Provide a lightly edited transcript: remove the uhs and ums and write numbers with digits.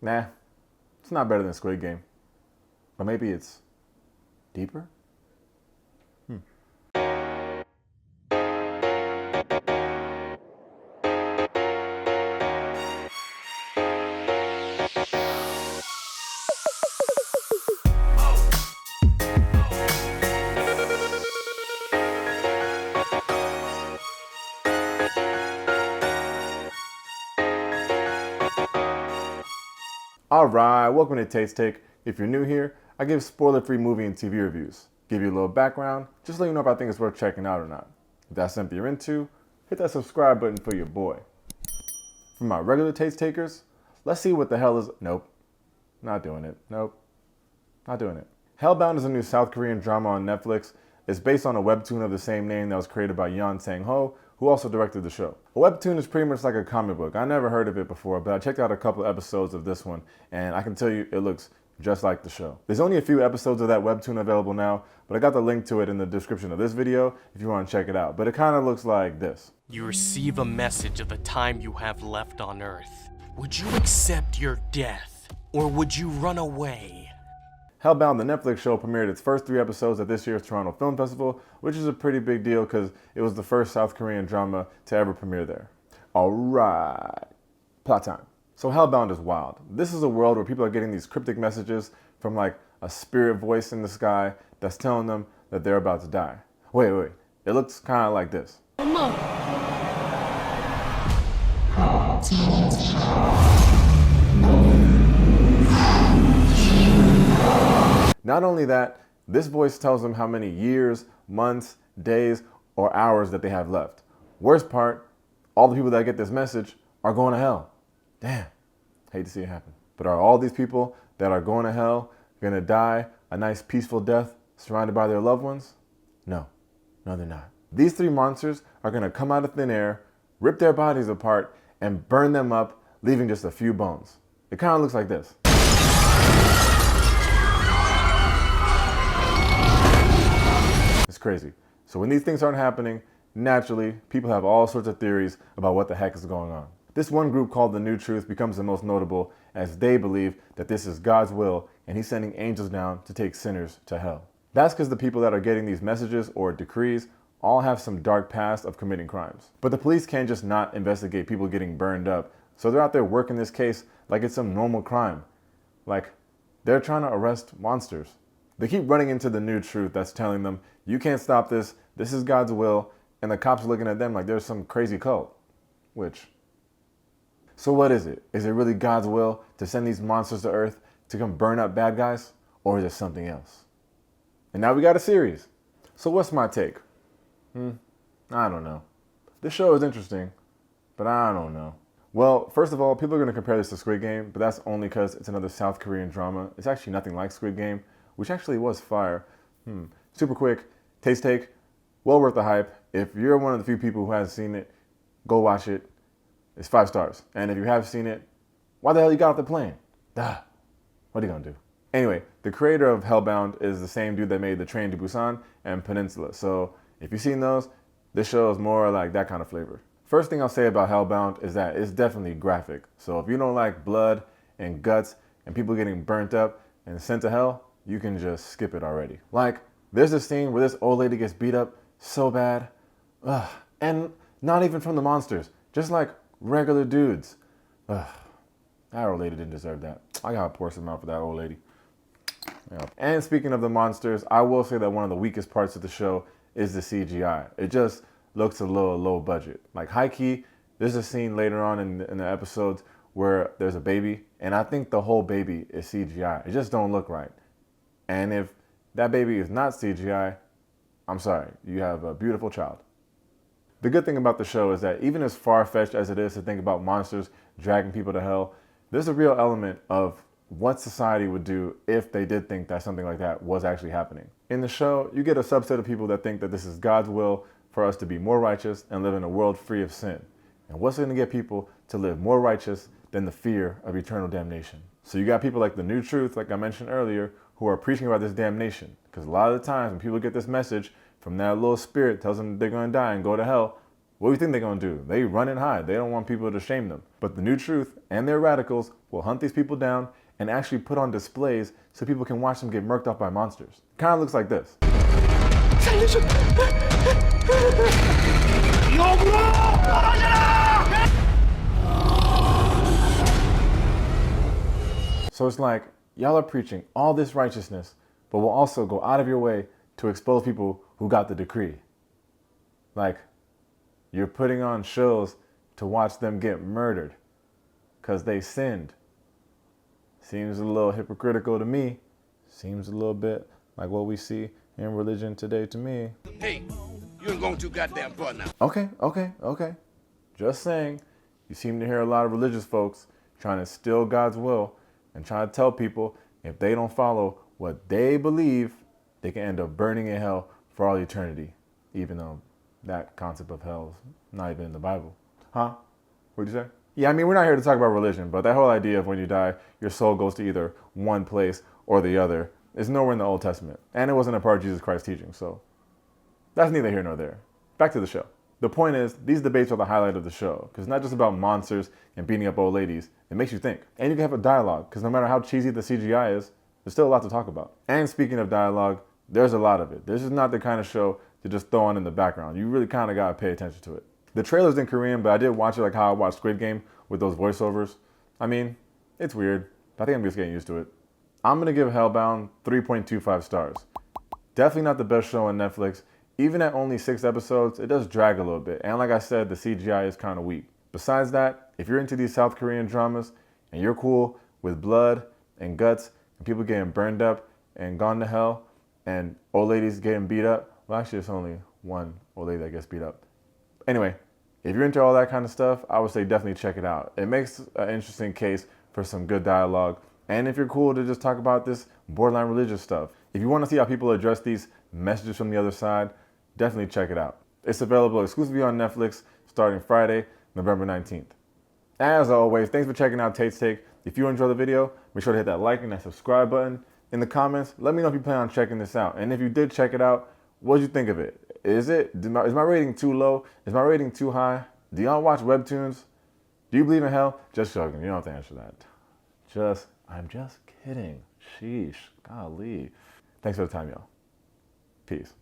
Nah, it's not better than Squid Game. But maybe it's deeper? Alright, welcome to Taste Take. If you're new here, I give spoiler-free movie and TV reviews. Give you a little background, just let you know if I think it's worth checking out or not. If that's something you're into, hit that subscribe button for your boy. For my regular taste takers, let's see what the hell is... Nope. Not doing it. Nope. Not doing it. Hellbound is a new South Korean drama on Netflix. It's based on a webtoon of the same name that was created by Yeon Sang-ho, who also directed the show. A webtoon is pretty much like a comic book. I never heard of it before, but I checked out a couple episodes of this one, and I can tell you it looks just like the show. There's only a few episodes of that webtoon available now, but I got the link to it in the description of this video if you want to check it out. But it kind of looks like this. You receive a message of the time you have left on Earth. Would you accept your death, or would you run away? Hellbound, the Netflix show, premiered its first 3 episodes at this year's Toronto Film Festival, which is a pretty big deal because it was the first South Korean drama to ever premiere there. Alright, plot time. So Hellbound is wild. This is a world where people are getting these cryptic messages from like a spirit voice in the sky that's telling them that they're about to die. Wait, it looks kind of like this. Not only that, this voice tells them how many years, months, days, or hours that they have left. Worst part, all the people that get this message are going to hell. Damn, hate to see it happen. But are all these people that are going to hell gonna die a nice peaceful death surrounded by their loved ones? No, they're not. These 3 monsters are gonna come out of thin air, rip their bodies apart, and burn them up, leaving just a few bones. It kind of looks like this. It's crazy. So when these things aren't happening, naturally, people have all sorts of theories about what the heck is going on. This one group called the New Truth becomes the most notable as they believe that this is God's will and he's sending angels down to take sinners to hell. That's because the people that are getting these messages or decrees all have some dark past of committing crimes. But the police can't just not investigate people getting burned up, so they're out there working this case like it's some normal crime. Like, they're trying to arrest monsters. They keep running into the New Truth that's telling them, you can't stop this is God's will, and the cops are looking at them like there's some crazy cult. So what is it? Is it really God's will to send these monsters to Earth to come burn up bad guys? Or is it something else? And now we got a series. So what's my take? I don't know. This show is interesting, but I don't know. Well, first of all, people are going to compare this to Squid Game, but that's only because it's another South Korean drama. It's actually nothing like Squid Game, which actually was fire. Super quick, taste take, well worth the hype. If you're one of the few people who hasn't seen it, go watch it. It's 5 stars. And if you have seen it, why the hell you got off the plane? What are you gonna do? Anyway, the creator of Hellbound is the same dude that made The Train to Busan and Peninsula. So if you've seen those, this show is more like that kind of flavor. First thing I'll say about Hellbound is that it's definitely graphic. So if you don't like blood and guts and people getting burnt up and sent to hell, you can just skip it already. Like, there's this scene where this old lady gets beat up so bad. And not even from the monsters, just like regular dudes. That old lady didn't deserve that. I gotta pour some out for that old lady. Yeah. And speaking of the monsters, I will say that one of the weakest parts of the show is the CGI. It just looks a little low budget. Like high key, there's a scene later on in the episodes where there's a baby, and I think the whole baby is CGI. It just don't look right. And if that baby is not CGI, I'm sorry, you have a beautiful child. The good thing about the show is that even as far-fetched as it is to think about monsters dragging people to hell, there's a real element of what society would do if they did think that something like that was actually happening. In the show, you get a subset of people that think that this is God's will for us to be more righteous and live in a world free of sin. And what's going to get people to live more righteous than the fear of eternal damnation? So you got people like the New Truth, like I mentioned earlier, who are preaching about this damnation. Because a lot of the times when people get this message from that little spirit tells them they're going to die and go to hell, What do you think they're gonna do? They run and hide. They don't want people to shame them. But the new truth and their radicals will hunt these people down and actually put on displays so people can watch them get murked off by monsters. Kind of looks like this. So it's like, y'all are preaching all this righteousness, but will also go out of your way to expose people who got the decree. Like, you're putting on shows to watch them get murdered because they sinned. Seems a little hypocritical to me. Seems a little bit like what we see in religion today to me. Hey, you ain't going too goddamn far now. Okay. Just saying, you seem to hear a lot of religious folks trying to steal God's will and trying to tell people if they don't follow what they believe, they can end up burning in hell for all eternity, even though that concept of hell is not even in the Bible. Huh? What'd you say? Yeah, I mean, we're not here to talk about religion, but that whole idea of when you die, your soul goes to either one place or the other is nowhere in the Old Testament. And it wasn't a part of Jesus Christ's teaching, so that's neither here nor there. Back to the show. The point is, these debates are the highlight of the show, because it's not just about monsters and beating up old ladies. It makes you think. And you can have a dialogue, because no matter how cheesy the CGI is, there's still a lot to talk about. And speaking of dialogue, there's a lot of it. This is not the kind of show to just throw on in the background. You really kind of got to pay attention to it. The trailer's in Korean, but I did watch it like how I watched Squid Game with those voiceovers. I mean, it's weird, but I think I'm just getting used to it. I'm going to give Hellbound 3.25 stars. Definitely not the best show on Netflix. Even at only 6 episodes, it does drag a little bit. And like I said, the CGI is kind of weak. Besides that, if you're into these South Korean dramas and you're cool with blood and guts and people getting burned up and gone to hell and old ladies getting beat up, well, actually, it's only one old lady that gets beat up. Anyway, if you're into all that kind of stuff, I would say definitely check it out. It makes an interesting case for some good dialogue. And if you're cool to just talk about this borderline religious stuff, if you want to see how people address these messages from the other side, definitely check it out. It's available exclusively on Netflix starting Friday, November 19th. As always, thanks for checking out Tate's Take. If you enjoyed the video, make sure to hit that like and that subscribe button. In the comments, let me know if you plan on checking this out. And if you did check it out, what did you think of it? Is my rating too low? Is my rating too high? Do y'all watch webtoons? Do you believe in hell? Just joking. You don't have to answer that. I'm just kidding. Sheesh. Golly. Thanks for the time, y'all. Peace.